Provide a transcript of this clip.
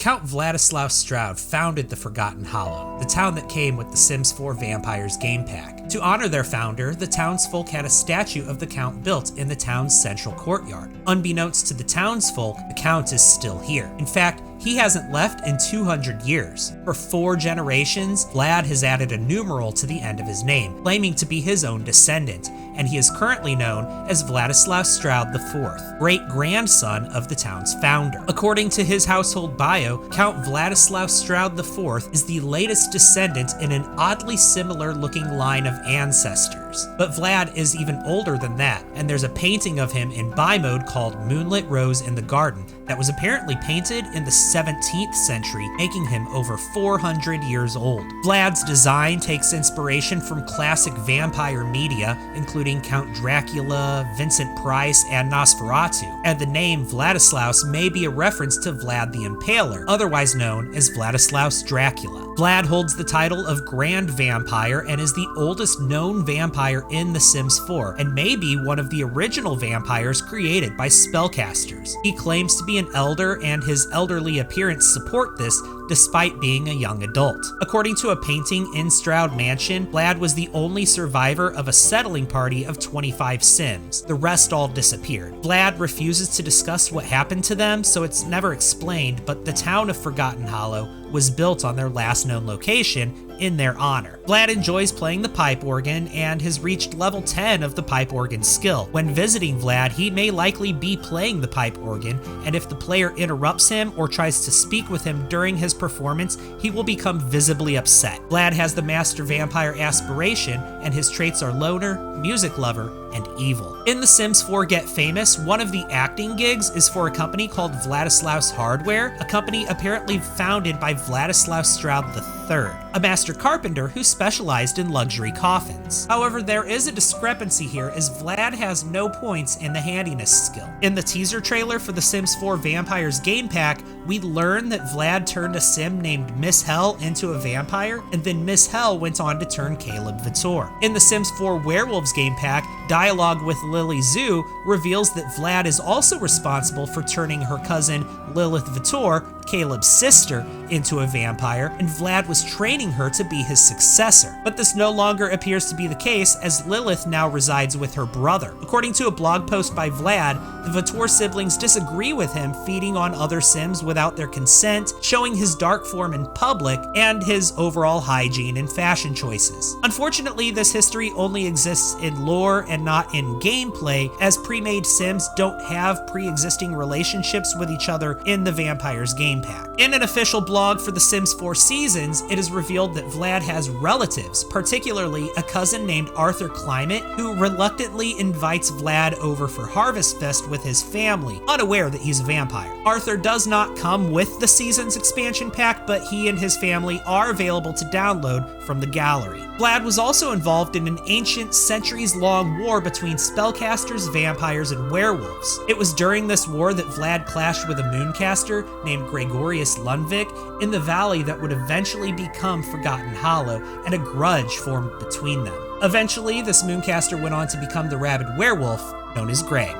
Count Vladislaus Straud founded the Forgotten Hollow, the town that came with the Sims 4 Vampires game pack. To honor their founder, the townsfolk had a statue of the Count built in the town's central courtyard. Unbeknownst to the townsfolk, the Count is still here. In fact, he hasn't left in 200 years. For 4 generations, Vlad has added a numeral to the end of his name, claiming to be his own descendant, and he is currently known as Vladislaus Straud IV, great-grandson of the town's founder. According to his household bio, Count Vladislaus Straud IV is the latest descendant in an oddly similar-looking line of ancestors. But Vlad is even older than that, and there's a painting of him in buy mode called Moonlit Rose in the Garden that was apparently painted in the 17th century, making him over 400 years old. Vlad's design takes inspiration from classic vampire media, including Count Dracula, Vincent Price, and Nosferatu, and the name Vladislaus may be a reference to Vlad the Impaler, otherwise known as Vladislaus Dracula. Vlad holds the title of Grand Vampire and is the oldest known vampire in The Sims 4, and may be one of the original vampires created by spellcasters. He claims to be an elder, and his elderly appearance support this, despite being a young adult. According to a painting in Straud Mansion, Vlad was the only survivor of a settling party of 25 Sims. The rest all disappeared. Vlad refuses to discuss what happened to them, so it's never explained, but the town of Forgotten Hollow was built on their last known location in their honor. Vlad enjoys playing the pipe organ and has reached level 10 of the pipe organ skill. When visiting Vlad, he may likely be playing the pipe organ, and if the player interrupts him or tries to speak with him during his performance, he will become visibly upset. Vlad has the Master Vampire aspiration, and his traits are loner, music lover, and evil. In The Sims 4 Get Famous, one of the acting gigs is for a company called Vladislaus Hardware, a company apparently founded by Vladislaus Straud III, a master carpenter who specialized in luxury coffins. However, there is a discrepancy here, as Vlad has no points in the handiness skill. In the teaser trailer for The Sims 4 Vampires game pack, we learn that Vlad turned a sim named Miss Hell into a vampire, and then Miss Hell went on to turn Caleb Vitor. In The Sims 4 Werewolves game pack, dialogue with Lily Zoo reveals that Vlad is also responsible for turning her cousin Lilith Vitor, Caleb's sister, into a vampire, and Vlad was training her to be his successor. But this no longer appears to be the case, as Lilith now resides with her brother. According to a blog post by Vlad, the Vitor siblings disagree with him feeding on other Sims without their consent, showing his dark form in public, and his overall hygiene and fashion choices. Unfortunately, this history only exists in lore and not in gameplay, as pre-made Sims don't have pre-existing relationships with each other in the Vampires game pack. In an official blog for The Sims 4 Seasons, it is revealed that Vlad has relatives, particularly a cousin named Arthur Climate, who reluctantly invites Vlad over for Harvest Fest with his family, unaware that he's a vampire. Arthur does not come with the Seasons expansion pack, but he and his family are available to download from the gallery. Vlad was also involved in an ancient, centuries-long war between spellcasters, vampires, and werewolves. It was during this war that Vlad clashed with a mooncaster named Gregorius Lundvik in the valley that would eventually become Forgotten Hollow, and a grudge formed between them. Eventually, this mooncaster went on to become the rabid werewolf known as Greg.